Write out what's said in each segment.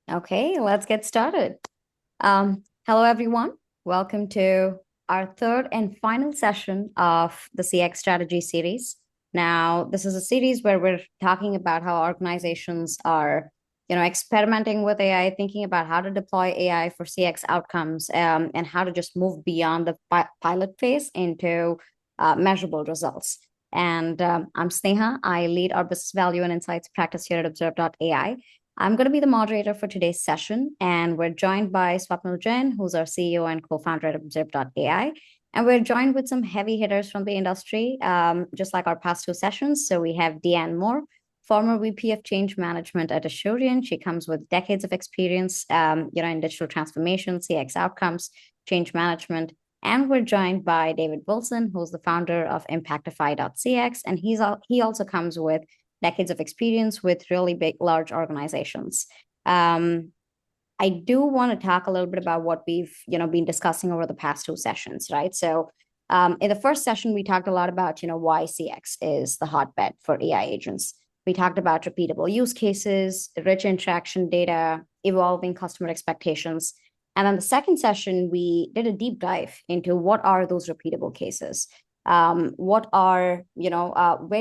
Okay, let's get started. Hello, everyone. Welcome to our third and final session of the CX strategy series. Now, this is a series where we're talking about how organizations are, experimenting with AI, thinking about how to deploy AI for CX outcomes, and how to just move beyond the pilot phase into measurable results. And I'm Sneha. I lead our business value and insights practice here at Observe.AI. I'm going to be the moderator for today's session, and we're joined by Swapnil Jain, who's our CEO and co-founder at Observe.AI. And we're joined with some heavy hitters from the industry, just like our past two sessions. So we have Deann Moore, former VP of Change Management at Asurion. She comes with decades of experience, in digital transformation, CX outcomes, change management. And we're joined by David Wilson, who's the founder of Impactify.cx, and he also comes with decades of experience with really big, large organizations. I do want to talk a little bit about what we've, been discussing over the past two sessions, right? So, in the first session, we talked a lot about, why CX is the hotbed for AI agents. We talked about repeatable use cases, rich interaction data, evolving customer expectations. And then the second session, we did a deep dive into what are those repeatable cases. Where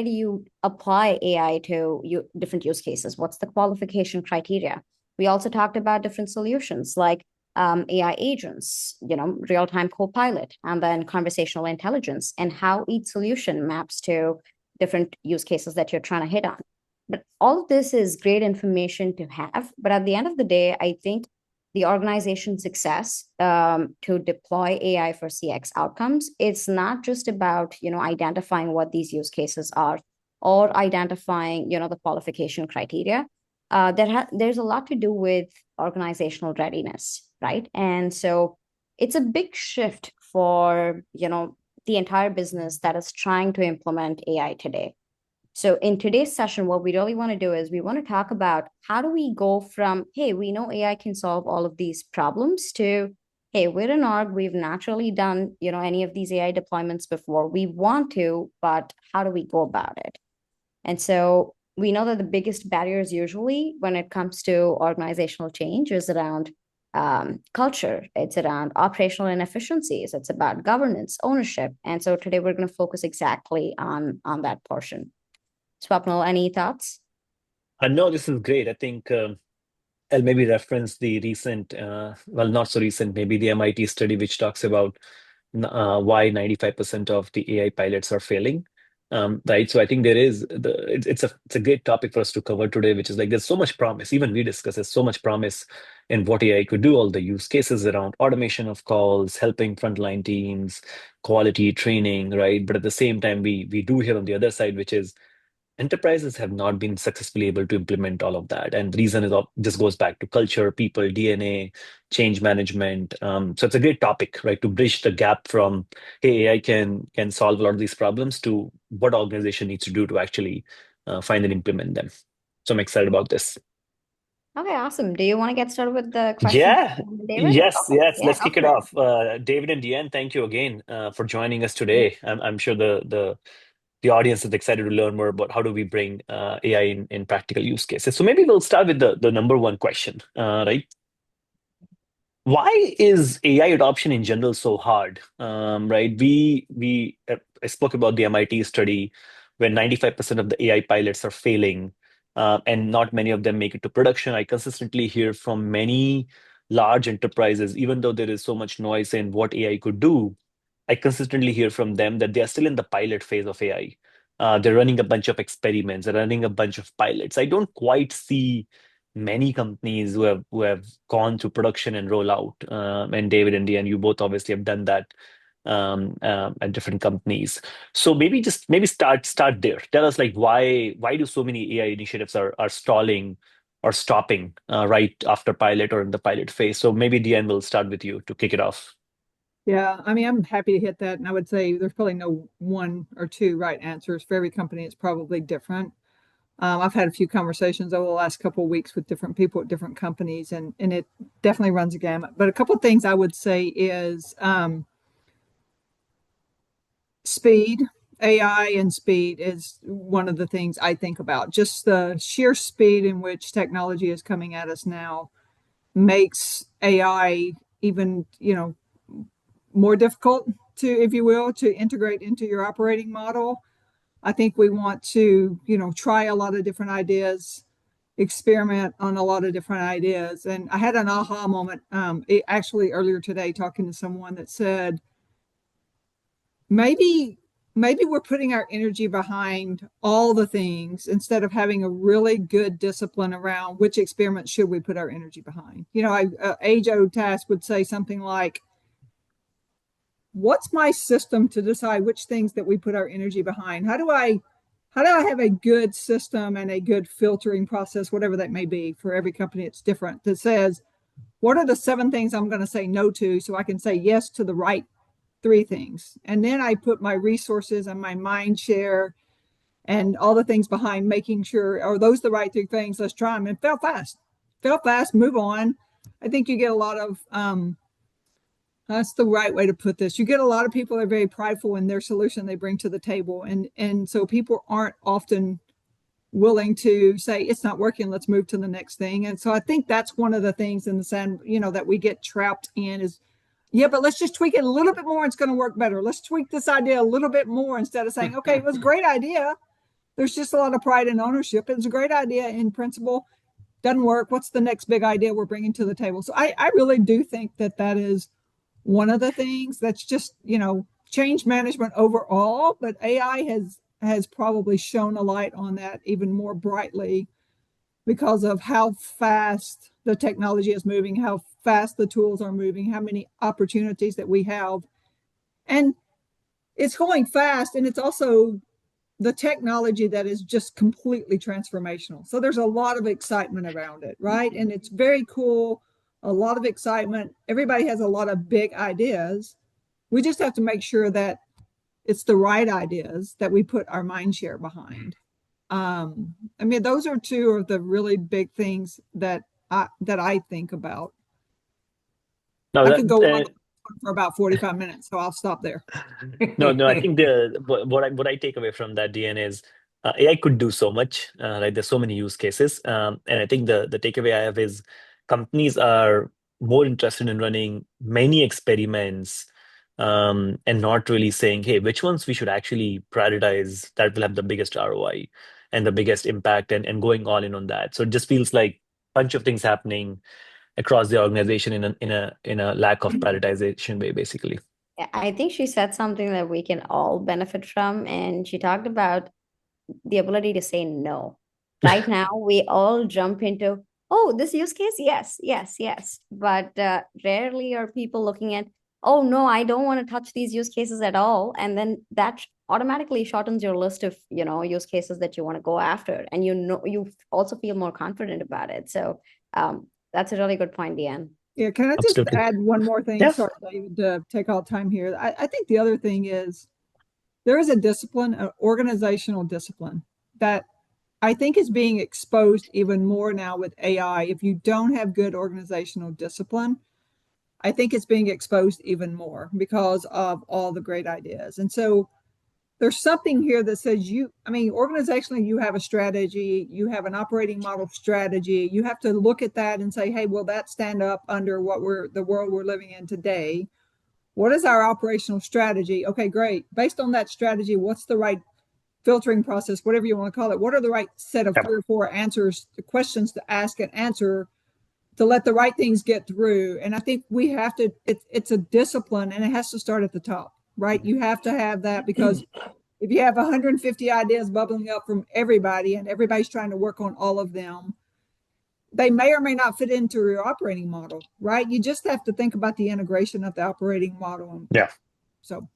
do you apply AI to different use cases? What's the qualification criteria? We also talked about different solutions like AI agents, real-time co-pilot, and then conversational intelligence, and how each solution maps to different use cases that you're trying to hit on. But all of this is great information to have. But at the end of the day, I think the organization's success to deploy AI for CX outcomes, it's not just about, identifying what these use cases are or identifying, the qualification criteria. There's a lot to do with organizational readiness, right? And so it's a big shift for, the entire business that is trying to implement AI today. So in today's session, what we really want to do is we want to talk about how do we go from, hey, we know AI can solve all of these problems to, hey, we're an org, we've naturally done, any of these AI deployments before. We want to, but how do we go about it? And so we know that the biggest barriers usually when it comes to organizational change is around culture. It's around operational inefficiencies. It's about governance, ownership. And so today we're going to focus exactly on that portion. Swapnil, any thoughts? No, this is great. I think I'll maybe reference the recent, well, not so recent, maybe the MIT study, which talks about why 95% of the AI pilots are failing. Right. So I think it's a great topic for us to cover today, which is like there's so much promise. Even we discuss there's so much promise in what AI could do, all the use cases around automation of calls, helping frontline teams, quality training, right? But at the same time, we do hear on the other side, which is enterprises have not been successfully able to implement all of that. And the reason is this goes back to culture, people, DNA, change management. So it's a great topic, right? To bridge the gap from, hey, AI can solve a lot of these problems to what organization needs to do to actually find and implement them. So I'm excited about this. Okay, awesome. Do you want to get started with the question, Yeah, David? yes, Okay, yes. yeah, Let's go kick it for it. off. David and Deanne, thank you again for joining us today. I'm sure the audience is excited to learn more about how do we bring AI in practical use cases. So maybe we'll start with the number one question, right? Why is AI adoption in general so hard? Right? I spoke about the MIT study where 95% of the AI pilots are failing, and not many of them make it to production. I consistently hear from many large enterprises, even though there is so much noise in what AI could do, I consistently hear from them that they are still in the pilot phase of AI. They're running a bunch of experiments, they're running a bunch of pilots. I don't quite see many companies who have gone to production and roll out. And David and Deanne, you both obviously have done that at different companies. So maybe start there. Tell us like why do so many AI initiatives are stalling or stopping right after pilot or in the pilot phase? So maybe Deanne will start with you to kick it off. Yeah, I mean, I'm happy to hit that. And I would say there's probably no one or two right answers. For every company, it's probably different. I've had a few conversations over the last couple of weeks with different people at different companies, and it definitely runs a gamut. But a couple of things I would say is speed. AI and speed is one of the things I think about. Just the sheer speed in which technology is coming at us now makes AI even, more difficult to, if you will, to integrate into your operating model. I think we want to, try a lot of different ideas, experiment on a lot of different ideas. And I had an aha moment actually earlier today talking to someone that said, maybe we're putting our energy behind all the things instead of having a really good discipline around which experiments should we put our energy behind. Age-old task would say something like, what's my system to decide which things that we put our energy behind? How do I have a good system and a good filtering process, whatever that may be? For every company, it's different. That says, what are the 7 things I'm going to say no to so I can say yes to the right 3 things? And then I put my resources and my mind share and all the things behind making sure, are those the right 3 things? Let's try them. And fail fast, move on. I think you get a lot of, that's the right way to put this. You get a lot of people that are very prideful in their solution they bring to the table. And so people aren't often willing to say, it's not working, let's move to the next thing. And so I think that's one of the things in the sand, that we get trapped in is, yeah, but let's just tweak it a little bit more. It's going to work better. Let's tweak this idea a little bit more instead of saying, okay, it was a great idea. There's just a lot of pride and ownership. It's a great idea in principle. Doesn't work. What's the next big idea we're bringing to the table? So I really do think that is one of the things that's just, change management overall, but AI has probably shone a light on that even more brightly because of how fast the technology is moving, how fast the tools are moving, how many opportunities that we have. And it's going fast, and it's also the technology that is just completely transformational. So there's a lot of excitement around it, right? And it's very cool, a lot of excitement. Everybody has a lot of big ideas. We just have to make sure that it's the right ideas that we put our mind share behind. Those are 2 of the really big things that I think about. No, I could go on for about 45 minutes, so I'll stop there. no. I think what I take away from that, Deann, is AI could do so much. Right, there's so many use cases, and I think the takeaway I have is companies are more interested in running many experiments, and not really saying, hey, which ones we should actually prioritize that will have the biggest ROI and the biggest impact, and going all in on that. So it just feels like a bunch of things happening across the organization in a lack of prioritization way, basically. I think she said something that we can all benefit from, and she talked about the ability to say no. Right now, we all jump into, oh, this use case, yes, yes, yes. But rarely are people looking at, oh, no, I don't want to touch these use cases at all. And then that automatically shortens your list of, use cases that you want to go after. And you also feel more confident about it. So that's a really good point, Deann. Yeah, can I just Absolutely. add one more thing? Yeah. Sorry, David, to take all the time here. I think the other thing is there is a discipline, an organizational discipline that I think is being exposed even more now with AI. If you don't have good organizational discipline, I think it's being exposed even more because of all the great ideas. And so there's something here that says organizationally, you have a strategy, you have an operating model strategy. You have to look at that and say, hey, will that stand up under the world we're living in today? What is our operational strategy? Okay, great. Based on that strategy, what's the right filtering process, whatever you want to call it? What are the right set of 3 or 4 answers, the questions to ask and answer to let the right things get through? And I think we have to, it's a discipline, and it has to start at the top, right? You have to have that, because if you have 150 ideas bubbling up from everybody and everybody's trying to work on all of them, they may or may not fit into your operating model, right? You just have to think about the integration of the operating model. Yeah. So,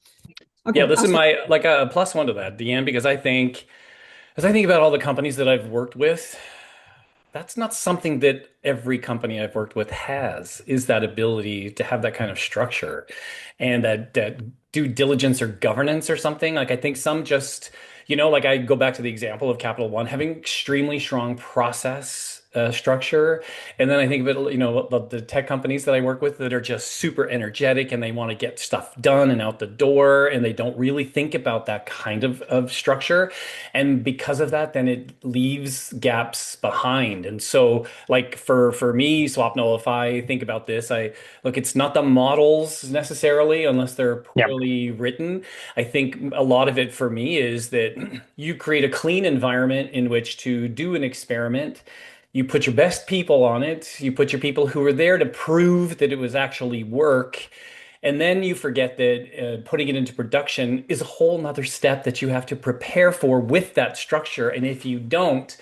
okay. Yeah, this is my like a plus one to that, Deann, because I think as I think about all the companies that I've worked with, that's not something that every company I've worked with has, is that ability to have that kind of structure and that due diligence or governance or something. Like I think some just, like I go back to the example of Capital One having extremely strong process structure. And then I think of it, the tech companies that I work with that are just super energetic and they want to get stuff done and out the door, and they don't really think about that kind of structure. And because of that, then it leaves gaps behind. And so, like for me, Swapnil, if I think about this, I look, it's not the models necessarily, unless they're Yeah. poorly written. I think a lot of it for me is that you create a clean environment in which to do an experiment. You put your best people on it. You put your people who are there to prove that it was actually work. And then you forget that putting it into production is a whole nother step that you have to prepare for with that structure. And if you don't,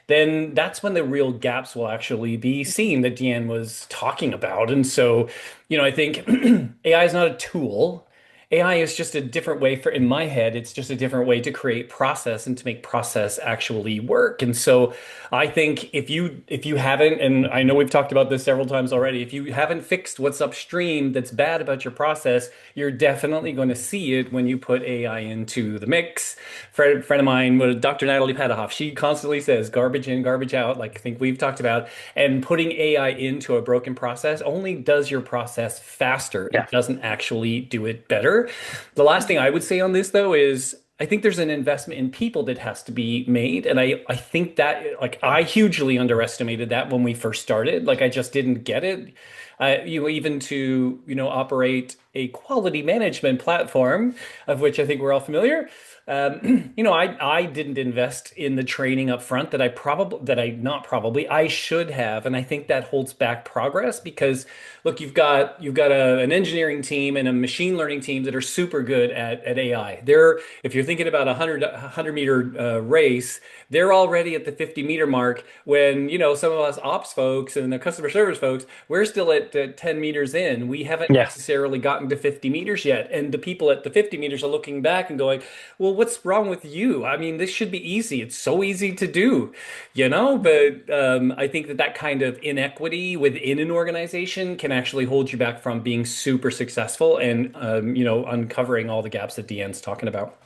then that's when the real gaps will actually be seen that Deann was talking about. And so, I think AI is not a tool. AI is just a different way in my head, it's just a different way to create process and to make process actually work. And so I think if you haven't, and I know we've talked about this several times already, if you haven't fixed what's upstream that's bad about your process, you're definitely going to see it when you put AI into the mix. Friend of mine, Dr. Natalie Padahoff, she constantly says garbage in, garbage out, like I think we've talked about. And putting AI into a broken process only does your process faster. Yeah. It doesn't actually do it better. The last thing I would say on this, though, is I think there's an investment in people that has to be made. And I think that, like, I hugely underestimated that when we first started. Like, I just didn't get it. Even to, operate a quality management platform, of which I think we're all familiar. I didn't invest in the training up front I should have, and I think that holds back progress because look, you've got an engineering team and a machine learning team that are super good at AI. If you're thinking about a 100 meter race, they're already at the 50-meter mark when some of us ops folks and the customer service folks, we're still at 10 meters in. We haven't Yeah. necessarily gotten to 50 meters yet, and the people at the 50 meters are looking back and going, well, what's wrong with you? I mean, this should be easy. It's so easy to do, But I think that kind of inequity within an organization can actually hold you back from being super successful and, uncovering all the gaps that Deanne's talking about.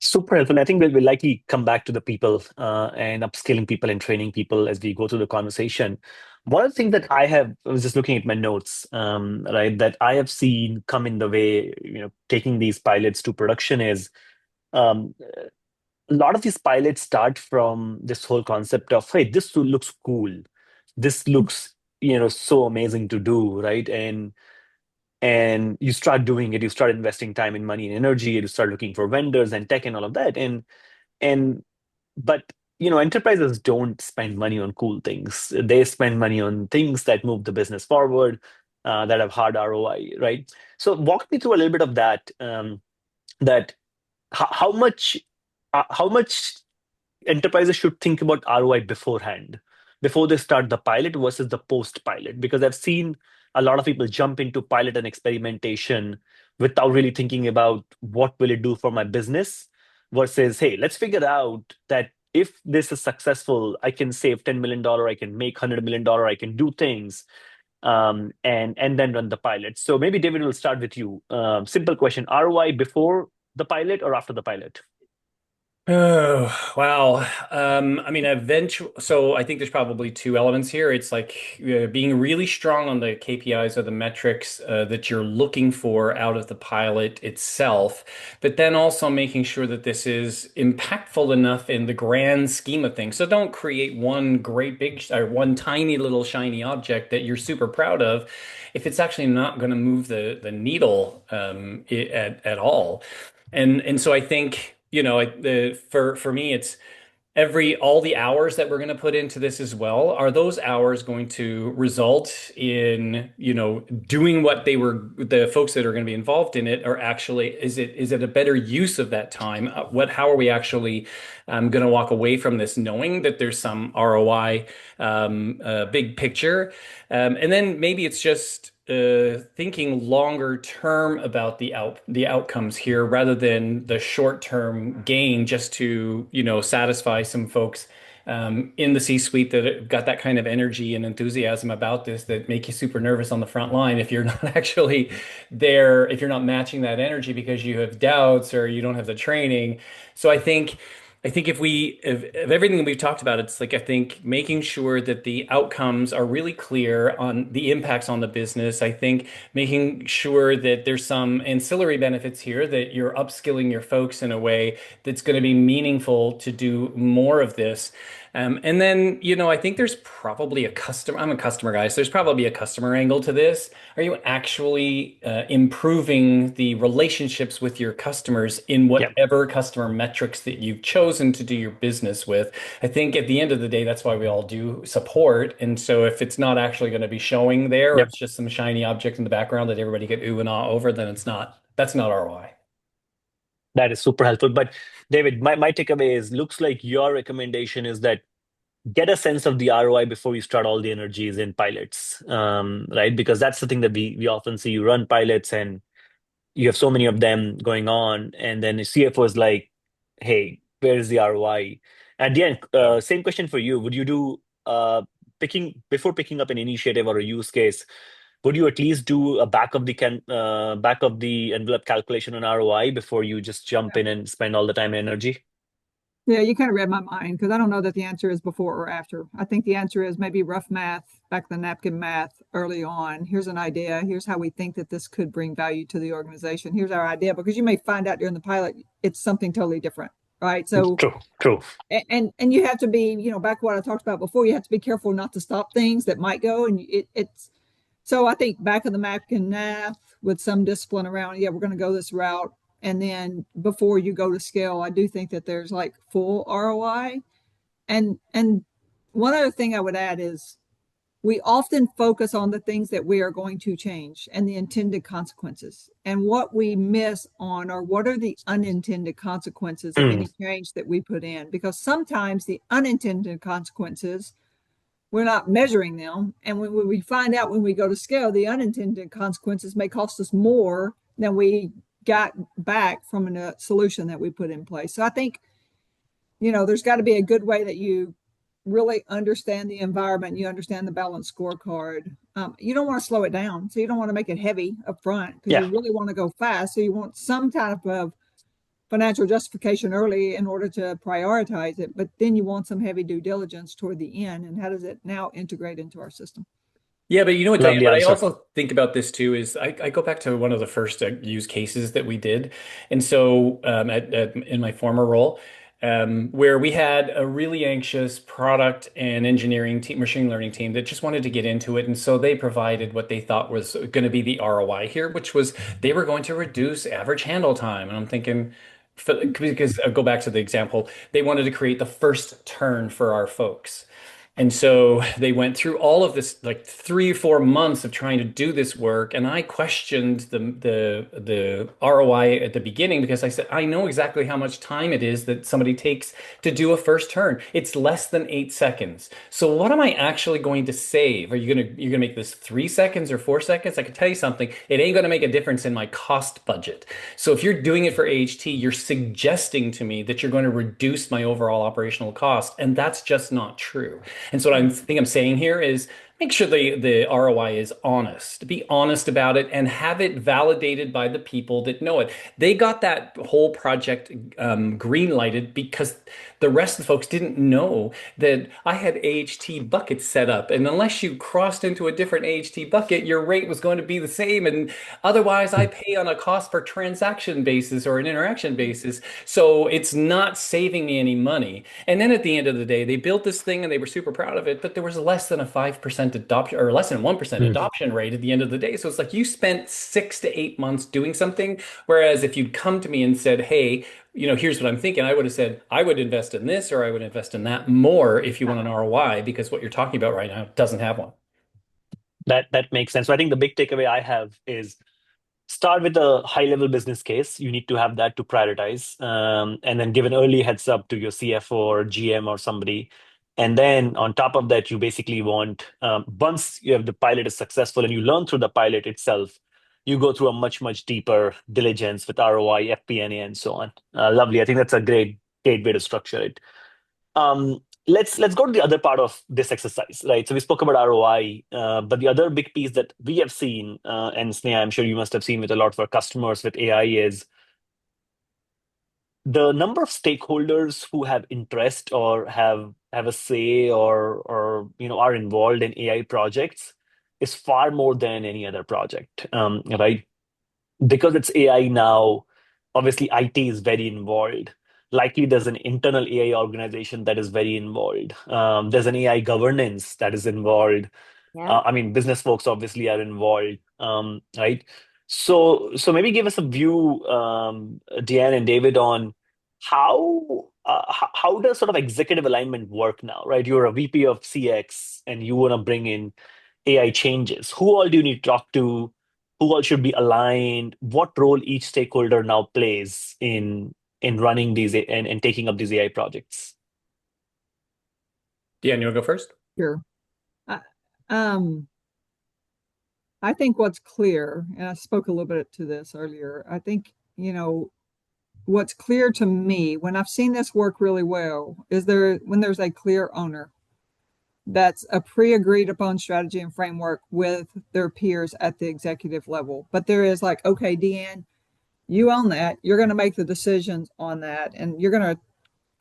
Super helpful. I think we'll likely come back to the people and upskilling people and training people as we go through the conversation. One of the things that I was just looking at my notes, right, that I have seen come in the way, taking these pilots to production is um, a lot of these pilots start from this whole concept of, hey, this looks cool. This looks, so amazing to do, right? And you start doing it, you start investing time and money and energy, and you start looking for vendors and tech and all of that. And but enterprises don't spend money on cool things. They spend money on things that move the business forward, that have hard ROI, right? So walk me through a little bit of that. That how much how much enterprises should think about ROI beforehand, before they start the pilot versus the post pilot. Because I've seen a lot of people jump into pilot and experimentation without really thinking about what will it do for my business versus, hey, let's figure out that if this is successful, I can save $10 million, I can make $100 million, I can do things, and then run the pilot. So maybe David, will start with you. Simple question: ROI before the pilot or after the pilot? Oh, wow. I mean, eventually, so I think there's probably two elements here. It's like being really strong on the KPIs or the metrics that you're looking for out of the pilot itself, but then also making sure that this is impactful enough in the grand scheme of things. So don't create one great big or one tiny little shiny object that you're super proud of if it's actually not going to move the needle at all. And so I think, for me, it's all the hours that we're going to put into this as well. Are those hours going to result in, doing what the folks that are going to be involved in it are actually, is it a better use of that time? How are we actually going to walk away from this knowing that there's some ROI, big picture? And then maybe it's just thinking longer term about the outcomes here rather than the short term gain, just to satisfy some folks in the C-suite that have got that kind of energy and enthusiasm about this that make you super nervous on the front line if you're not actually there, if you're not matching that energy because you have doubts or you don't have the training. So I think I think if everything we've talked about, it's like I think making sure that the outcomes are really clear on the impacts on the business. I think making sure that there's some ancillary benefits here, that you're upskilling your folks in a way that's going to be meaningful to do more of this. And then, I think there's probably I'm a customer guy, so there's probably a customer angle to this. Are you actually improving the relationships with your customers in Yeah, whatever customer metrics that you've chosen to do your business with? I think at the end of the day, that's why we all do support. And so if it's not actually going to be showing there, or yeah, it's just some shiny object in the background that everybody get ooh and ah over, then that's not ROI. that is super helpful. But David, my takeaway is looks like your recommendation is that get a sense of the ROI before you start all the energies in pilots, right? Because that's the thing that we often see. You run pilots and you have so many of them going on, and then the CFO is like, "Hey, where is the ROI?" At the end, Yeah. same question for you. Would you do picking before picking up an initiative or a use case? Would you at least do a back of the envelope calculation on ROI before you just jump in and spend all the time and energy? Yeah, you kind of read my mind because I don't know that the answer is before or after. I think the answer is maybe rough math, back of the napkin math early on. Here's an idea. Here's how we think that this could bring value to the organization. Here's our idea, because you may find out during the pilot it's something totally different, right? So, True, true. and you have to be, back to what I talked about before, you have to be careful not to stop things that might go. And it's so I think back of the napkin math with some discipline around, yeah, we're going to go this route. And then before you go to scale, I do think that there's like full ROI. And one other thing I would add is we often focus on the things that we are going to change and the intended consequences. And what we miss on are what are the unintended consequences of Mm, any change that we put in? Because sometimes the unintended consequences, we're not measuring them. And when we find out when we go to scale, the unintended consequences may cost us more than we got back from a solution that we put in place. So I think, there's got to be a good way that you really understand the environment, you understand the balance scorecard. You don't want to slow it down. So you don't want to make it heavy up front because yeah. you really want to go fast. So you want some type of financial justification early in order to prioritize it, but then you want some heavy due diligence toward the end. And how does it now integrate into our system? Yeah, but you know what, Diane, Lovely what I answer. also think about this too is I go back to one of the first use cases that we did. And so in my former role, where we had a really anxious product and engineering team, machine learning team that just wanted to get into it. And so they provided what they thought was going to be the ROI here, which was they were going to reduce average handle time. And I'm thinking, because I'll go back to the example, they wanted to create the first turn for our folks. And so they went through all of this, like 3 or 4 months of trying to do this work. And I questioned the ROI at the beginning because I said, I know exactly how much time it is that somebody takes to do a first turn. It's less than 8 seconds. So what am I actually going to save? You're gonna make this 3 seconds or 4 seconds? I can tell you something. It ain't gonna make a difference in my cost budget. So if you're doing it for AHT, you're suggesting to me that you're going to reduce my overall operational cost, and that's just not true. And so what I think I'm saying here is make sure the ROI is honest. Be honest about it and have it validated by the people that know it. They got that whole project green lighted because the rest of the folks didn't know that I had AHT buckets set up. And unless you crossed into a different AHT bucket, your rate was going to be the same. And otherwise, I pay on a cost per transaction basis or an interaction basis. So it's not saving me any money. And then at the end of the day, they built this thing and they were super proud of it, but there was less than a 5% adoption or less than 1% Mm. adoption rate at the end of the day. So it's like you spent 6 to 8 months doing something. Whereas if you'd come to me and said, hey, here's what I'm thinking, I would have said, I would invest in this or I would invest in that more if you want an ROI, because what you're talking about right now doesn't have one. That makes sense. So I think the big takeaway I have is start with a high level business case. You need to have that to prioritize, and then give an early heads up to your CFO or GM or somebody. And then on top of that, you basically want, once you have the pilot is successful and you learn through the pilot itself, you go through a much deeper diligence with ROI, FP&A, and so on. Lovely. I think that's a great way to structure it. Let's go to the other part of this exercise, right? So we spoke about ROI, but the other big piece that we have seen, and Sneha, I'm sure you must have seen with a lot of our customers with AI is the number of stakeholders who have interest or have a say or are involved in AI projects is far more than any other project, right? Because it's AI now, obviously IT is very involved. Likely there's an internal AI organization that is very involved. There's an AI governance that is involved. Yeah. I mean, business folks obviously are involved, right? So maybe give us a view, Deanne and David, on how does sort of executive alignment work now, right? You're a VP of CX and you want to bring in AI changes. Who all do you need to talk to? Who all should be aligned? What role each stakeholder now plays in running these and taking up these AI projects? Deann, you want to go first? Sure. I, um, I think what's clear, and I spoke a little bit to this earlier, I think, what's clear to me when I've seen this work really well is when there's a clear owner that's a pre-agreed upon strategy and framework with their peers at the executive level. But there is like, okay, Deanne, you own that. You're going to make the decisions on that. And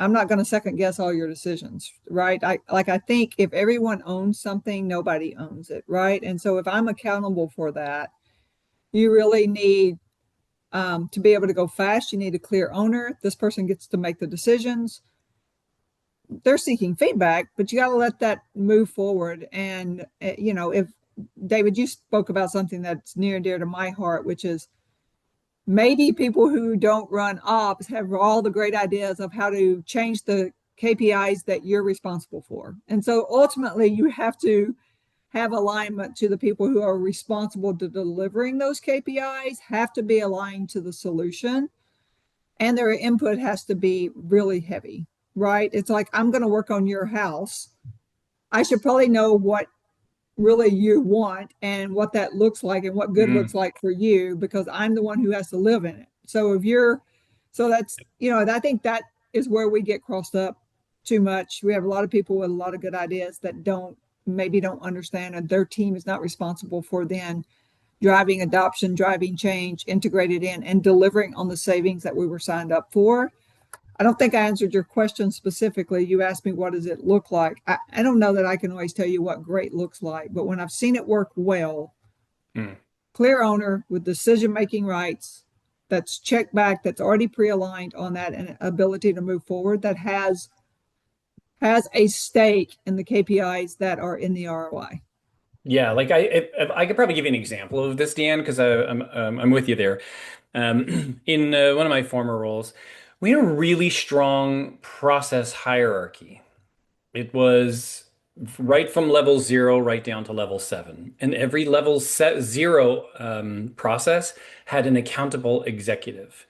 I'm not going to second guess all your decisions, right? I think if everyone owns something, nobody owns it, right? And so if I'm accountable for that, you really need to be able to go fast. You need a clear owner. This person gets to make the decisions. They're seeking feedback, but you got to let that move forward. And, if David, you spoke about something that's near and dear to my heart, which is maybe people who don't run ops have all the great ideas of how to change the KPIs that you're responsible for. And so ultimately, you have to have alignment to the people who are responsible to delivering those KPIs, have to be aligned to the solution, and their input has to be really heavy, right? It's like, I'm going to work on your house. I should probably know what really you want and what that looks like and what good looks like for you, because I'm the one who has to live in it. So that's, I think that is where we get crossed up too much. We have a lot of people with a lot of good ideas that maybe don't understand, and their team is not responsible for then driving adoption, driving change, integrated in, and delivering on the savings that we were signed up for. I don't think I answered your question specifically. You asked me, what does it look like? I don't know that I can always tell you what great looks like, but when I've seen it work well, clear owner with decision-making rights, that's checked back, that's already pre-aligned on that and ability to move forward, that has a stake in the KPIs that are in the ROI. Yeah, like I could probably give you an example of this, Deanne, because I'm with you there. In one of my former roles, we had a really strong process hierarchy. It was right from level 0 right down to level 7, and every level set 0 process had an accountable executive.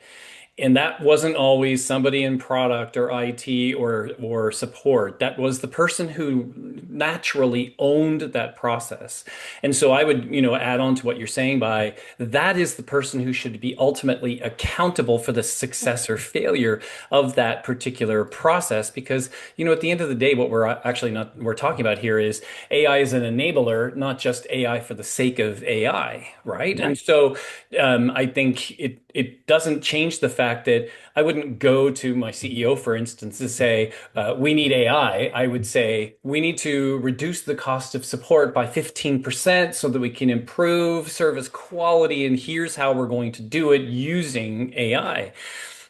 And that wasn't always somebody in product or IT or support. That was the person who naturally owned that process. And so I would, add on to what you're saying by that is the person who should be ultimately accountable for the success or failure of that particular process. Because, at the end of the day, what we're talking about here is AI is an enabler, not just AI for the sake of AI, right? And so I think it doesn't change the fact that I wouldn't go to my CEO, for instance, to say, we need AI. I would say, we need to reduce the cost of support by 15% so that we can improve service quality. And here's how we're going to do it using AI.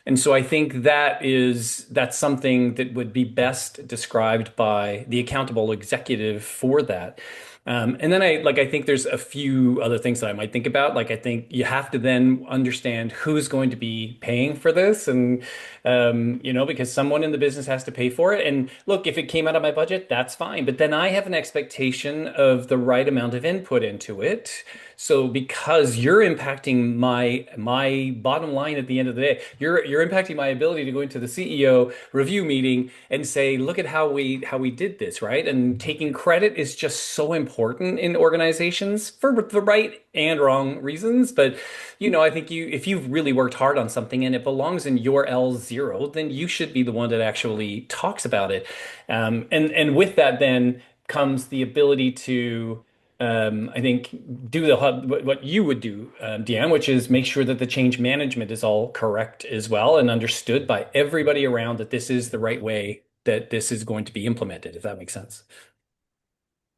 And so I think that's something that would be best described by the accountable executive for that. And then I think there's a few other things that I might think about. Like I think you have to then understand who's going to be paying for this, and because someone in the business has to pay for it. And look, if it came out of my budget, that's fine. But then I have an expectation of the right amount of input into it. So because you're impacting my bottom line at the end of the day, you're impacting my ability to go into the CEO review meeting and say, look at how we did this, right? And taking credit is just so important in organizations for the right and wrong reasons. But I think if you've really worked hard on something and it belongs in your L0, then you should be the one that actually talks about it. And with that then comes the ability to I think do what you would do, Deann, which is make sure that the change management is all correct as well and understood by everybody around that this is the right way that this is going to be implemented, if that makes sense.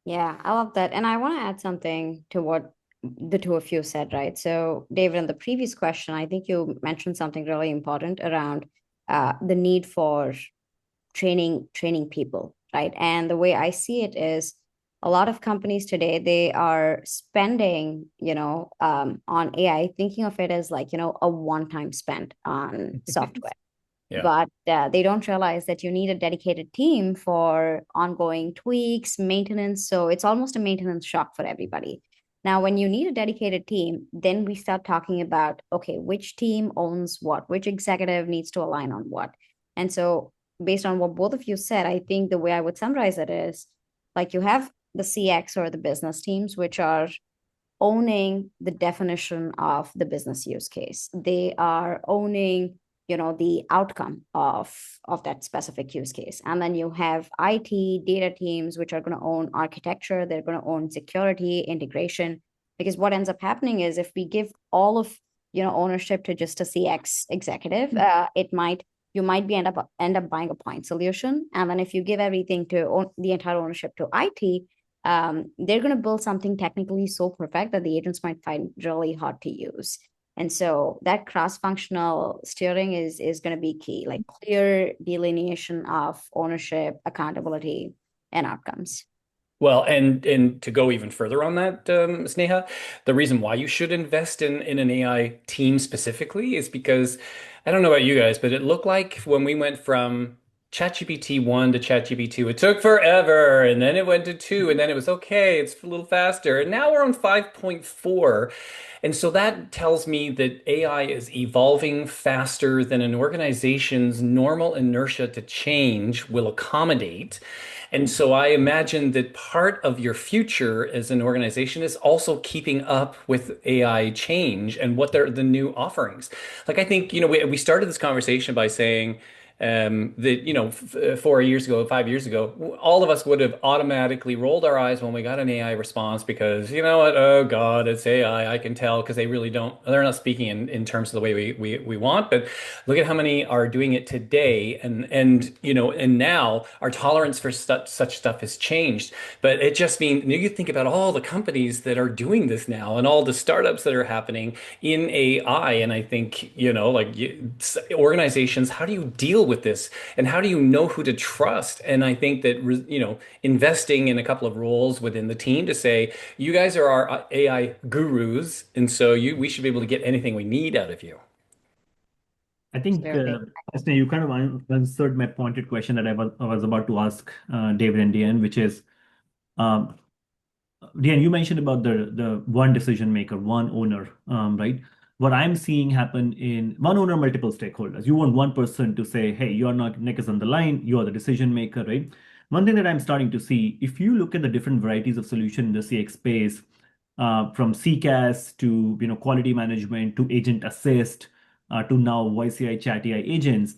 Yeah, I love that. And I want to add something to what the two of you said, right? So, David, in the previous question, I think you mentioned something really important around the need for training people, right? And the way I see it is a lot of companies today, they are spending, on AI, thinking of it as like, a one-time spend on software. Yeah. But they don't realize that you need a dedicated team for ongoing tweaks, maintenance. So it's almost a maintenance shock for everybody. Now, when you need a dedicated team, then we start talking about, okay, which team owns what, which executive needs to align on what. And so, based on what both of you said, I think the way I would summarize it is like you have the CX or the business teams, which are owning the definition of the business use case. They are owning, the outcome of that specific use case. And then you have IT data teams, which are going to own architecture. They're going to own security, integration. Because what ends up happening is if we give all of, ownership to just a CX executive, you might be end up buying a point solution. And then if you give everything to the entire ownership to IT, they're going to build something technically so perfect that the agents might find really hard to use. And so that cross-functional steering is going to be key, like clear delineation of ownership, accountability, and outcomes. Well, and to go even further on that, Sneha, the reason why you should invest in an AI team specifically is because I don't know about you guys, but it looked like when we went from ChatGPT 1 to ChatGPT 2, it took forever, and then it went to 2, and then it was okay, it's a little faster, and now we're on 5.4. And so that tells me that AI is evolving faster than an organization's normal inertia to change will accommodate. And so I imagine that part of your future as an organization is also keeping up with AI change and what are the new offerings. Like I think, we started this conversation by saying that, 4 years ago, 5 years ago, all of us would have automatically rolled our eyes when we got an AI response because, you know what, oh God, it's AI. I can tell because they're not speaking in terms of the way we want. But look at how many are doing it today. And now our tolerance for such stuff has changed. But it just means you think about all the companies that are doing this now and all the startups that are happening in AI. And I think, organizations, how do you deal with this? And how do you know who to trust? And I think that, investing in a couple of roles within the team to say, you guys are our AI gurus. And so we should be able to get anything we need out of you. I think, Absolutely. Asne, you kind of answered my pointed question that I was about to ask David and Deann, which is, um, Deann, you mentioned about the one decision maker, one owner, right? What I'm seeing happen in one owner, multiple stakeholders. You want one person to say, "Hey, your neck is on the line. You are the decision maker," right? One thing that I'm starting to see, if you look at the different varieties of solution in the CX space, from CCaaS to quality management to agent assist to now voice AI, chat AI agents,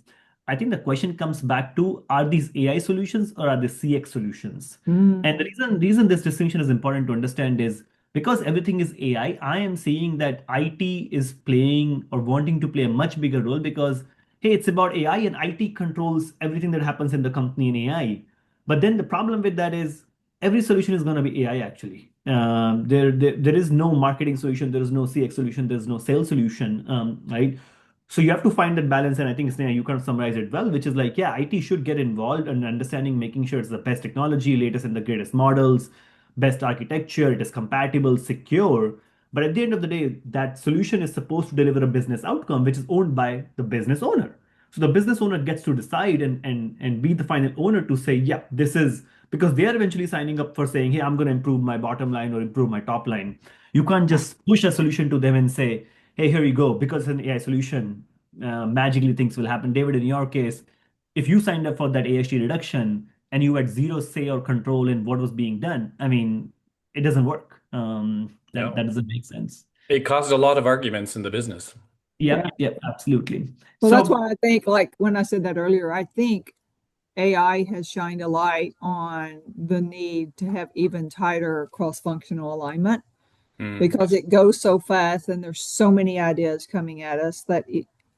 I think the question comes back to, are these AI solutions or are they CX solutions? And the reason this distinction is important to understand is because everything is AI, I am seeing that IT is playing or wanting to play a much bigger role because, hey, it's about AI and IT controls everything that happens in the company in AI. But then the problem with that is every solution is going to be AI actually. There is no marketing solution, there is no CX solution, there's no sales solution, right? So you have to find that balance, and I think Sneha, you kind of summarize it well, which is like, yeah, IT should get involved in understanding, making sure it's the best technology, latest and the greatest models, best architecture, it is compatible, secure. But at the end of the day, that solution is supposed to deliver a business outcome, which is owned by the business owner. So the business owner gets to decide and be the final owner to say, yeah, this is because they are eventually signing up for saying, hey, I'm going to improve my bottom line or improve my top line. You can't just push a solution to them and say, hey, here you go, because it's an AI solution, magically things will happen. David, in your case, if you signed up for that AST reduction and you had zero say or control in what was being done, I mean, it doesn't work. That No. doesn't make sense. It caused a lot of arguments in the business. Yeah, Yeah. yeah, absolutely. Well, that's So why I think, like when I said that earlier, I think AI has shined a light on the need to have even tighter cross-functional alignment because it goes so fast and there's so many ideas coming at us that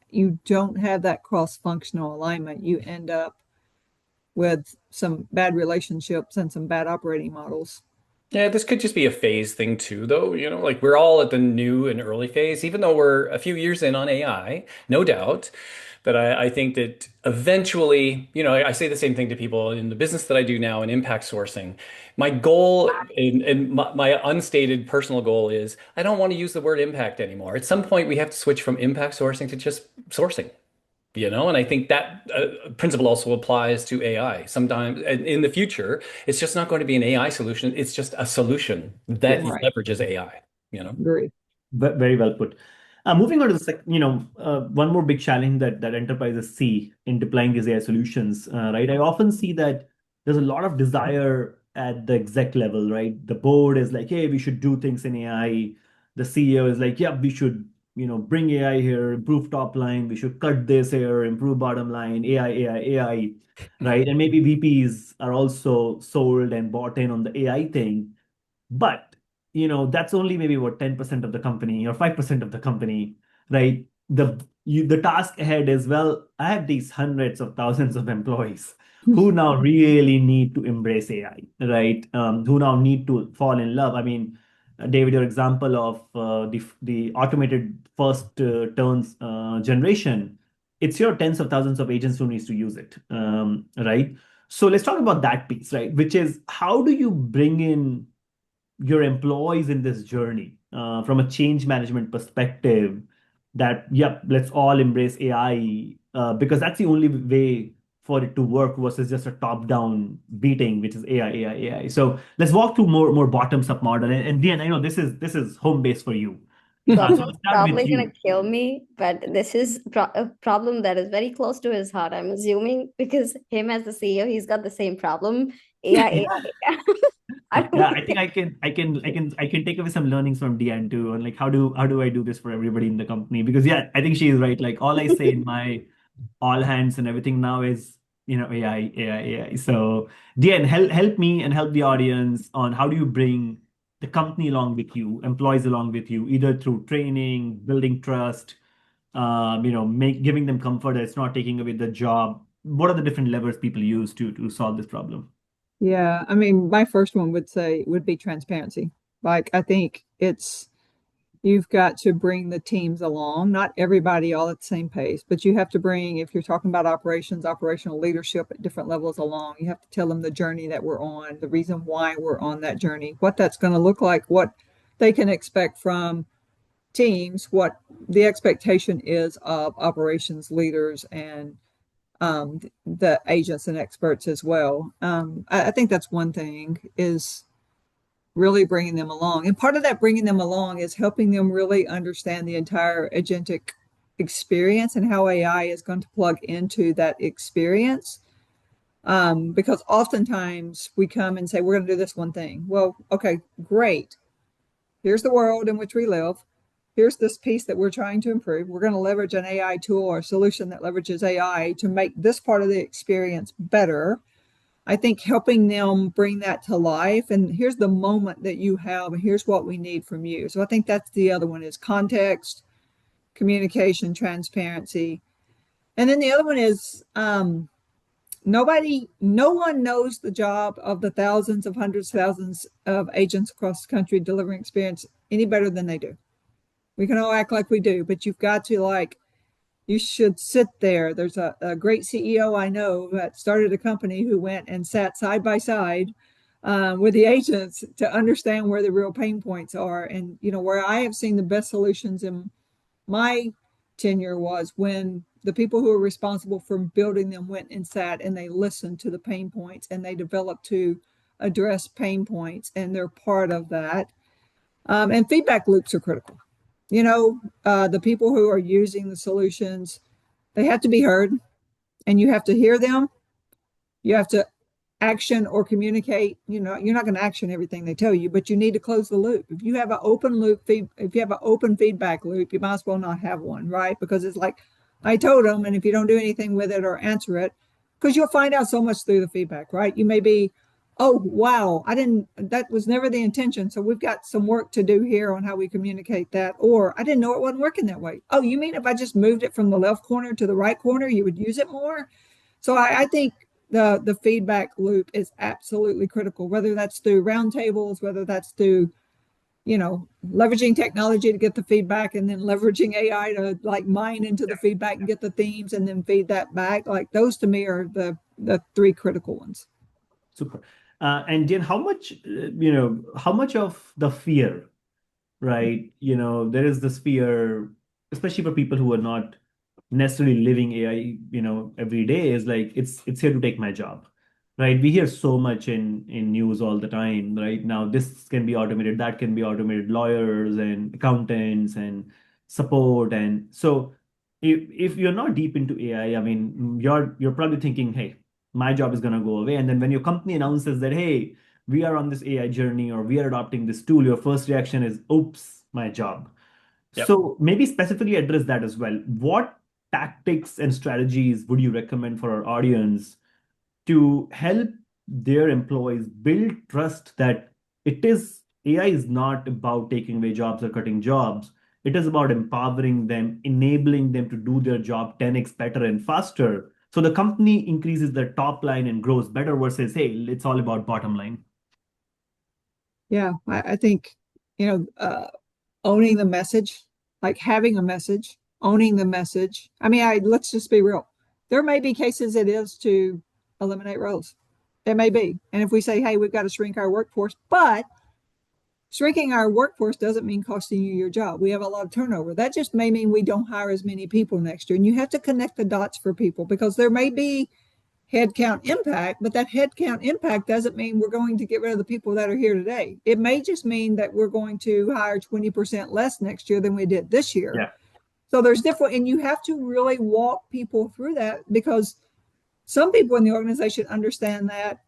you don't have that cross-functional alignment. You end up with some bad relationships and some bad operating models. Yeah, this could just be a phase thing too, though. Like we're all at the new and early phase, even though we're a few years in on AI, no doubt. But I think that eventually, I say the same thing to people in the business that I do now in impact sourcing. My goal and my unstated personal goal is I don't want to use the word impact anymore. At some point, we have to switch from impact sourcing to just sourcing. And I think that principle also applies to AI. Sometimes in the future, it's just not going to be an AI solution. It's just a solution that Right. leverages AI, Agree. Very well put. Moving on to one more big challenge that enterprises see in deploying these AI solutions, right? I often see that there's a lot of desire at the exec level, right? The board is like, hey, we should do things in AI. The CEO is like, yeah, we should, bring AI here, improve top line. We should cut this here, improve bottom line, AI, right? And maybe VPs are also sold and bought in on the AI thing. But that's only maybe what 10% of the company or 5% of the company, right? The task ahead is, well, I have these hundreds of thousands of employees who now really need to embrace AI, right? Who now need to fall in love. I mean, David, your example of the automated first turns generation, it's your tens of thousands of agents who needs to use it, right? So let's talk about that piece, right? Which is, how do you bring in your employees in this journey from a change management perspective, that, yep, let's all embrace AI, because that's the only way for it to work versus just a top-down beating, which is AI. So let's walk through more bottoms up model. And Deann, I know this is home base for you. So Swapnil's let's start with probably going you. to kill me, but this is a problem that is very close to his heart, I'm assuming, because him as the CEO, he's got the same problem. AI. I don't Yeah, know. I think I can take away some learnings from Deann too, and like how do I do this for everybody in the company? Because yeah, I think she is right. Like all I say in my all hands and everything now is AI. So Deann, help me and help the audience on how do you bring the company along with you, employees along with you, either through training, building trust, giving them comfort that it's not taking away the job. What are the different levers people use to solve this problem? Yeah, I mean, my first one would be transparency. Like, I think you've got to bring the teams along, not everybody all at the same pace, but you have to bring, if you're talking about operations, operational leadership at different levels along, you have to tell them the journey that we're on, the reason why we're on that journey, what that's going to look like, what they can expect from teams, what the expectation is of operations leaders and the agents and experts as well. I think that's one thing, is really bringing them along. And part of that bringing them along is helping them really understand the entire agentic experience and how AI is going to plug into that experience. Because oftentimes we come and say, we're going to do this one thing. Well, okay, great. Here's the world in which we live. Here's this piece that we're trying to improve. We're going to leverage an AI tool or solution that leverages AI to make this part of the experience better. I think helping them bring that to life, and here's the moment that you have, and here's what we need from you. So I think that's the other one, is context, communication, transparency. And then the other one is no one knows the job of the thousands of hundreds, thousands of agents across the country delivering experience any better than they do. We can all act like we do, but you've got to, you should sit there. There's a great CEO I know that started a company who went and sat side by side with the agents to understand where the real pain points are. And, where I have seen the best solutions in my tenure was when the people who are responsible for building them went and sat and they listened to the pain points and they developed to address pain points, and they're part of that. And feedback loops are critical. The people who are using the solutions, they have to be heard, and you have to hear them. You have to action or communicate. You're not going to action everything they tell you, but you need to close the loop. If you have an open loop, if you have an open feedback loop, you might as well not have one, right? Because it's like, I told them, and if you don't do anything with it or answer it, because you'll find out so much through the feedback, right? You may be, oh, wow, that was never the intention. So we've got some work to do here on how we communicate that. Or I didn't know it wasn't working that way. Oh, you mean if I just moved it from the left corner to the right corner, you would use it more? So I think the feedback loop is absolutely critical, whether that's through roundtables, whether that's through, leveraging technology to get the feedback and then leveraging AI to like mine into the feedback and get the themes and then feed that back. Like those to me are the three critical ones. Super. And Jen, how much of the fear, right? There is this fear, especially for people who are not necessarily living AI, every day, is like it's here to take my job, right? We hear so much in news all the time, right? Now this can be automated, that can be automated, lawyers and accountants and support, and so if you're not deep into AI, I mean, you're probably thinking, hey, my job is gonna go away, and then when your company announces that, hey, we are on this AI journey or we are adopting this tool, your first reaction is, oops, my job. Yep. So maybe specifically address that as well. What tactics and strategies would you recommend for our audience to help their employees build trust that AI is not about taking away jobs or cutting jobs. It is about empowering them, enabling them to do their job 10x better and faster. So the company increases their top line and grows better versus, hey, it's all about bottom line. Yeah, I think, owning the message, like having a message, owning the message. I mean, let's just be real. There may be cases it is to eliminate roles. It may be. And if we say, hey, we've got to shrink our workforce, but shrinking our workforce doesn't mean costing you your job. We have a lot of turnover. That just may mean we don't hire as many people next year. And you have to connect the dots for people because there may be headcount impact, but that headcount impact doesn't mean we're going to get rid of the people that are here today. It may just mean that we're going to hire 20% less next year than we did this year. Yeah. So there's different, and you have to really walk people through that because some people in the organization understand that,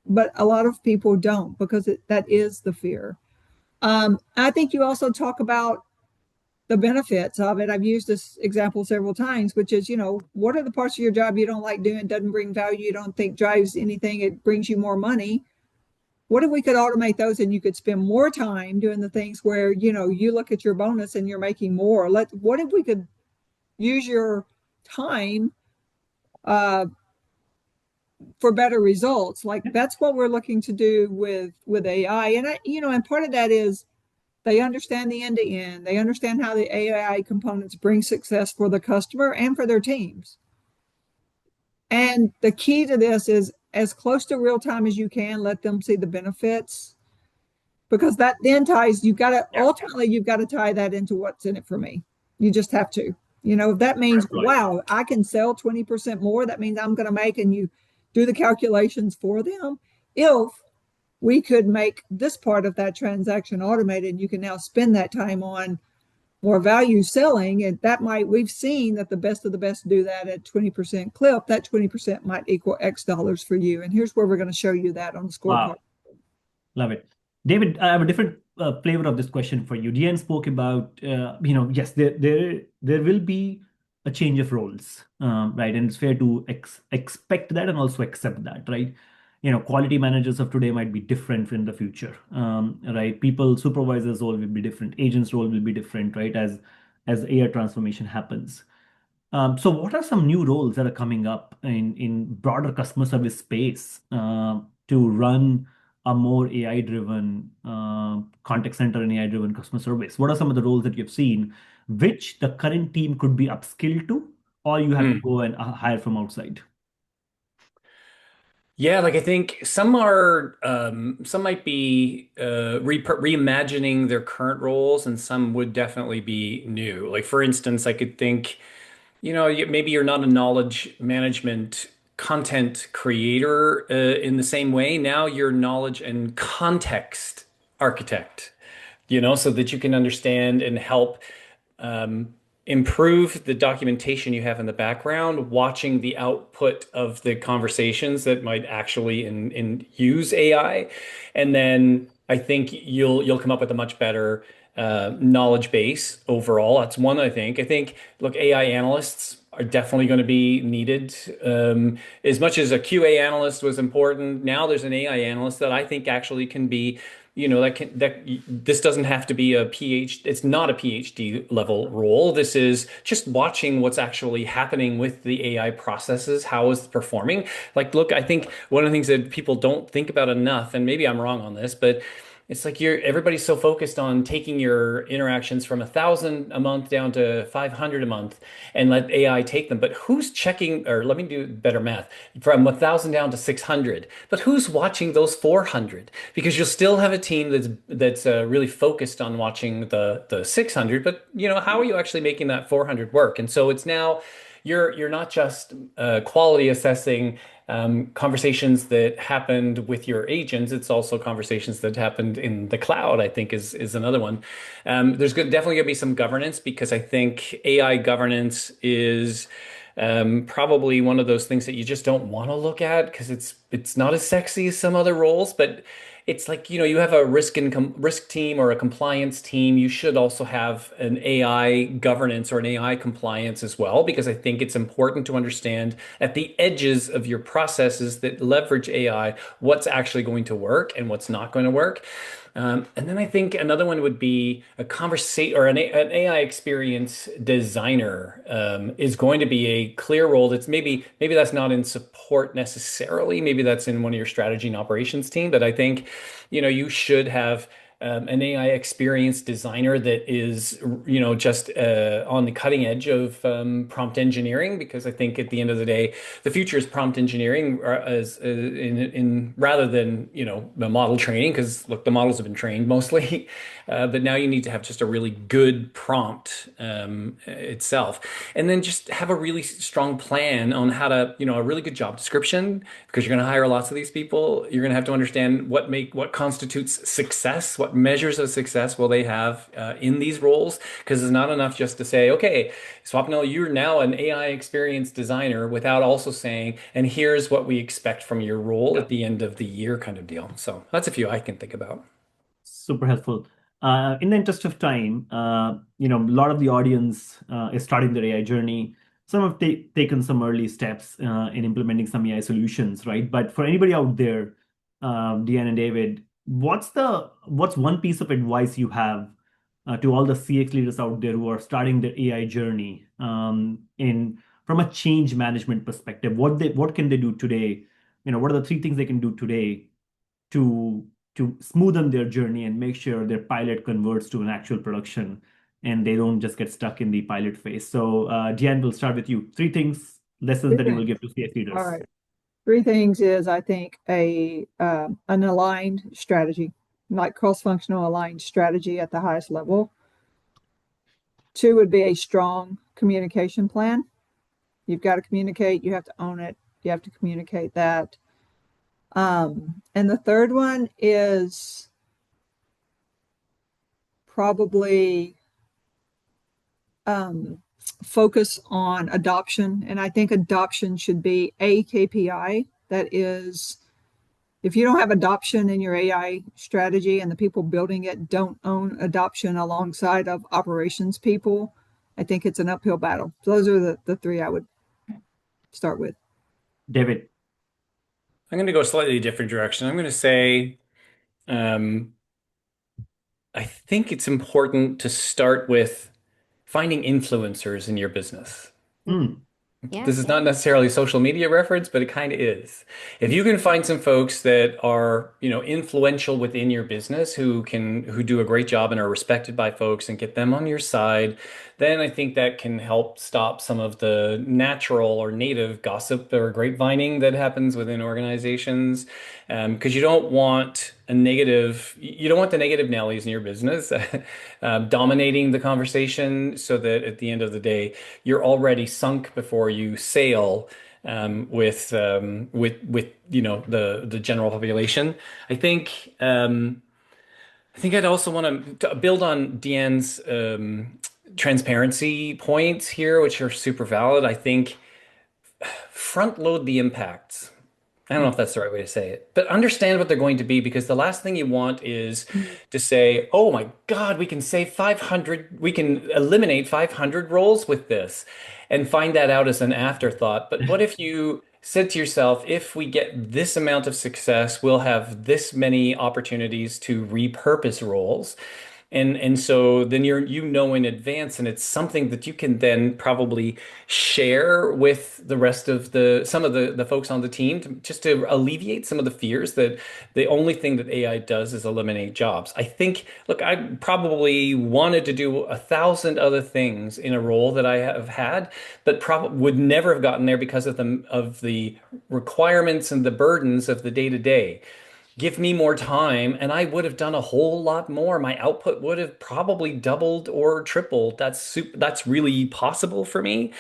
but a lot of people don't because that is the fear. I think you also talk about the benefits of it. I've used this example several times, which is, what are the parts of your job you don't like doing, doesn't bring value, you don't think drives anything, it brings you more money. What if we could automate those and you could spend more time doing the things where, you look at your bonus and you're making more? What if we could use your time for better results? Like that's what we're looking to do with AI. And part of that is they understand the end to end. They understand how the AI components bring success for the customer and for their teams. And the key to this is as close to real time as you can, let them see the benefits. Because that then ties, ultimately, you've got to tie that into what's in it for me. You just have to. If that means, wow, I can sell 20% more, that means I'm going to make, and you do the calculations for them. If we could make this part of that transaction automated, you can now spend that time on more value selling. And we've seen that the best of the best do that at 20% clip. That 20% might equal X dollars for you. And here's where we're going to show you that on the scorecard. Wow. Love it. David, I have a different flavor of this question for you. Deann spoke about, yes, there will be a change of roles, right? And it's fair to expect that and also accept that, right? Quality managers of today might be different in the future, right? People, supervisors' role will be different. Agents' role will be different, right? As AI transformation happens. So what are some new roles that are coming up in broader customer service space to run a more AI-driven contact center and AI-driven customer service? What are some of the roles that you've seen which the current team could be upskilled to, or you have to go and hire from outside? Yeah, like I think some might be reimagining their current roles, and some would definitely be new. Like for instance, I could think, maybe you're not a knowledge management content creator in the same way. Now you're knowledge and context architect, so that you can understand and help improve the documentation you have in the background, watching the output of the conversations that might actually use AI. And then I think you'll come up with a much better knowledge base overall. That's one, I think. Look, AI analysts are definitely going to be needed. As much as a QA analyst was important, now there's an AI analyst that I think actually can be, this doesn't have to be a PhD. It's not a PhD level role. This is just watching what's actually happening with the AI processes. How is it performing? Like, look, I think one of the things that people don't think about enough, and maybe I'm wrong on this, but it's like everybody's so focused on taking your interactions from 1,000 a month down to 500 a month and let AI take them. But who's checking, or let me do better math, from 1,000 down to 600? But who's watching those 400? Because you'll still have a team that's really focused on watching the 600. But how are you actually making that 400 work? And so it's now you're not just quality assessing conversations that happened with your agents. It's also conversations that happened in the cloud, I think is another one. Definitely going to be some governance because I think AI governance is probably one of those things that you just don't want to look at because it's not as sexy as some other roles, but it's like, you have a risk team or a compliance team. You should also have an AI governance or an AI compliance as well, because I think it's important to understand at the edges of your processes that leverage AI, what's actually going to work and what's not going to work. And then I think another one would be a conversation or an AI experience designer is going to be a clear role. That's maybe that's not in support necessarily. Maybe that's in one of your strategy and operations team. But I think, you should have an AI experience designer that is, just on the cutting edge of prompt engineering, because I think at the end of the day, the future is prompt engineering as in rather than the model training, because look, the models have been trained mostly, but now you need to have just a really good prompt itself, and then just have a really strong plan on how to, a really good job description, because you're going to hire lots of these people. You're going to have to understand what constitutes success, what measures of success will they have in these roles, because it's not enough just to say, okay, Swapnil, you're now an AI experience designer, without also saying, and here's what we expect from your role at the end of the year kind of deal. So that's a few I can think about. Super helpful. In the interest of time, a lot of the audience is starting their AI journey. Some have taken some early steps in implementing some AI solutions, right? But for anybody out there, Deann and David, what's one piece of advice you have to all the CX leaders out there who are starting their AI journey in from a change management perspective? What can they do today? What are the three things they can do today to smoothen their journey and make sure their pilot converts to an actual production and they don't just get stuck in the pilot phase? So, Deann, we'll start with you. Lessons that you will give to CX leaders. All right. Three things is, I think, an aligned strategy, like cross-functional aligned strategy at the highest level. Two would be a strong communication plan. You've got to communicate. You have to own it. You have to communicate that. And the third one is probably focus on adoption. And I think adoption should be a KPI. That is, if you don't have adoption in your AI strategy and the people building it don't own adoption alongside of operations people, I think it's an uphill battle. So those are the three I would start with. David. I'm going to go a slightly different direction. I'm going to say, I think it's important to start with finding influencers in your business. Yeah. This is not necessarily a social media reference, but it kind of is. If you can find some folks that are, influential within your business who do a great job and are respected by folks, and get them on your side, then I think that can help stop some of the natural or native gossip or grapevining that happens within organizations. Because you don't want the negative Nellies in your business dominating the conversation, so that at the end of the day, you're already sunk before you sail with the general population. I think I'd also want to build on Deann's transparency points here, which are super valid. I think front load the impacts. I don't know if that's the right way to say it, but understand what they're going to be, because the last thing you want is to say, "Oh my God, we can save 500, we can eliminate 500 roles with this," and find that out as an afterthought. But what if you said to yourself, "If we get this amount of success, we'll have this many opportunities to repurpose roles." And so then you know in advance, and it's something that you can then probably share with the rest of some of the folks on the team, just to alleviate some of the fears that the only thing that AI does is eliminate jobs. I think, look, I probably wanted to do 1,000 other things in a role that I have had, but probably would never have gotten there because of the requirements and the burdens of the day to day. Give me more time and I would have done a whole lot more. My output would have probably doubled or tripled. That's really possible for me.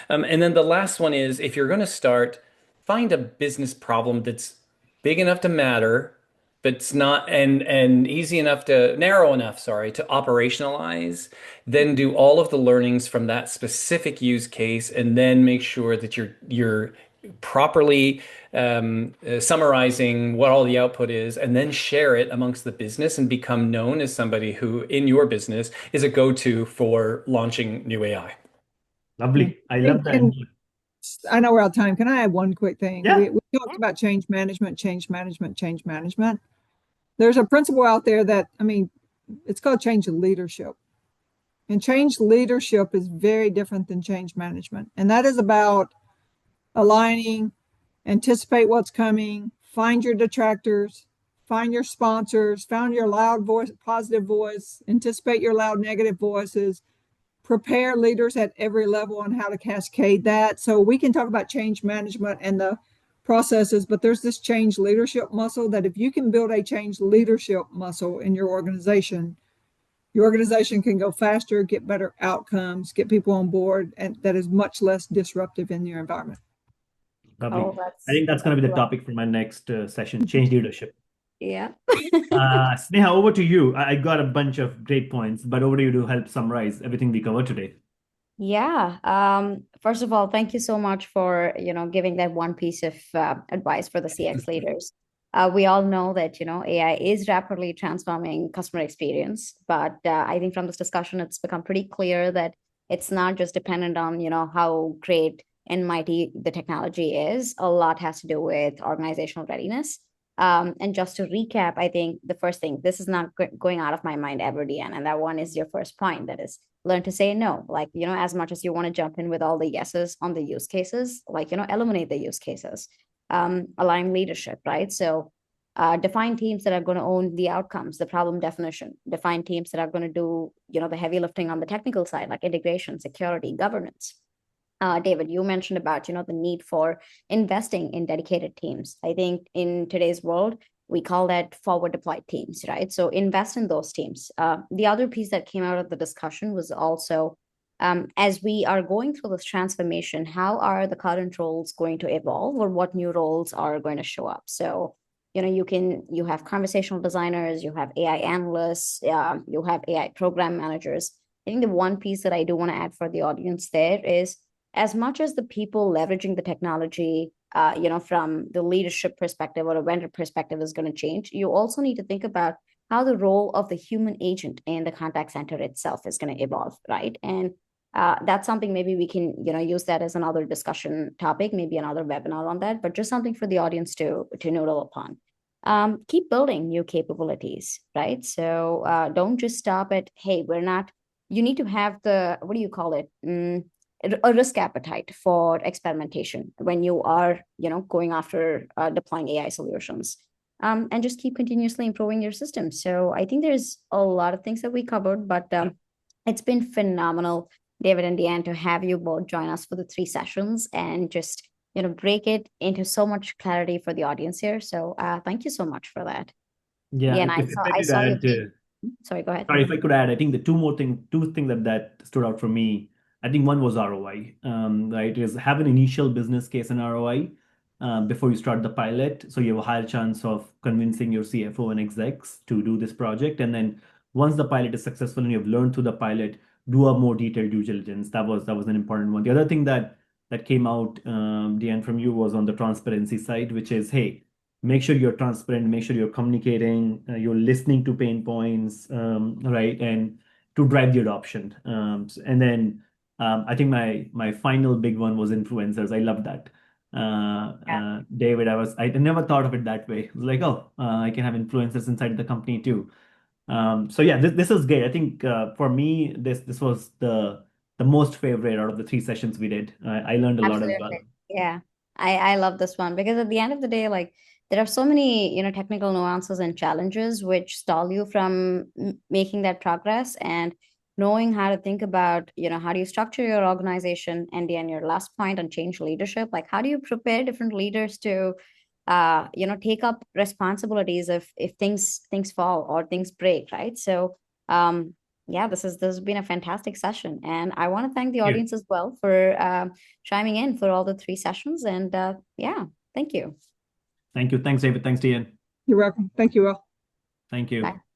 And then the last one is, if you're going to start, find a business problem that's big enough to matter, but it's not, and easy enough to narrow enough, sorry, to operationalize. Then do all of the learnings from that specific use case, and then make sure that you're properly summarizing what all the output is, and then share it amongst the business and become known as somebody who, in your business, is a go-to for launching new AI. Lovely. I love that. And I know we're out of time. Can I add one quick thing? Yeah. We talked about change management, change management, change management. There's a principle out there that, I mean, it's called change leadership. And change leadership is very different than change management. And that is about aligning, anticipate what's coming, find your detractors, find your sponsors, find your loud voice, positive voice, anticipate your loud negative voices, prepare leaders at every level on how to cascade that. So we can talk about change management and the processes, but there's this change leadership muscle that if you can build a change leadership muscle in your organization can go faster, get better outcomes, get people on board, and that is much less disruptive in your environment. Lovely. Oh, I think that's going to be the topic for my next session, change leadership. Yeah. Sneha, over to you. I got a bunch of great points, but over to you to help summarize everything we covered today. Yeah. First of all, thank you so much for, giving that one piece of advice for the CX leaders. We all know that, AI is rapidly transforming customer experience, but I think from this discussion, it's become pretty clear that it's not just dependent on, how great and mighty the technology is. A lot has to do with organizational readiness. And just to recap, I think the first thing, this is not going out of my mind ever, Deann, and that one is your first point, that is learn to say no. Like, as much as you want to jump in with all the yeses on the use cases, like, eliminate the use cases, align leadership, right? So define teams that are going to own the outcomes, the problem definition, define teams that are going to do, the heavy lifting on the technical side, like integration, security, governance. David, you mentioned about, the need for investing in dedicated teams. I think in today's world, we call that forward deployed teams, right? So invest in those teams. The other piece that came out of the discussion was also, as we are going through this transformation, how are the current roles going to evolve, or what new roles are going to show up? So, you have conversational designers, you have AI analysts, you have AI program managers. I think the one piece that I do want to add for the audience there is, as much as the people leveraging the technology, from the leadership perspective or a vendor perspective is going to change, you also need to think about how the role of the human agent in the contact center itself is going to evolve, right? And that's something maybe we can, use that as another discussion topic, maybe another webinar on that, but just something for the audience to noodle upon. Keep building new capabilities, right? So don't just stop at, hey, you need to have the, what do you call it? A risk appetite for experimentation when you are, going after deploying AI solutions, and just keep continuously improving your system. So I think there's a lot of things that we covered, but it's been phenomenal, David and Deann, to have you both join us for the 3 sessions and just, break it into so much clarity for the audience here. So thank you so much for that. Yeah, And if I I could saw add, you. Sorry, go ahead. sorry, if I could add, I think the two things that stood out for me. I think one was ROI, right? Is have an initial business case and ROI before you start the pilot, so you have a higher chance of convincing your CFO and execs to do this project. And then once the pilot is successful and you've learned through the pilot, do a more detailed due diligence. That was an important one. The other thing that that came out, Deann, from you was on the transparency side, which is, hey, make sure you're transparent, make sure you're communicating, you're listening to pain points, right, and to drive the adoption. And then I think my final big one was influencers. I love that. David, I never thought of it that way. It was like, oh, I can have influencers inside the company too. So yeah, this is great. I think for me, this was the most favorite out of the 3 sessions we did. I learned a lot as well. Absolutely. Yeah. I love this one because at the end of the day, like there are so many, technical nuances and challenges which stall you from making that progress, and knowing how to think about, how do you structure your organization, and then your last point on change leadership, like how do you prepare different leaders to take up responsibilities if things fall or things break, right? So yeah, this has been a fantastic session, and I want to thank the Yeah. audience as well for chiming in for all the 3 sessions. And yeah, thank you. Thank you. Thanks, David. Thanks, Deann. You're welcome. Thank you all. Thank you. Bye.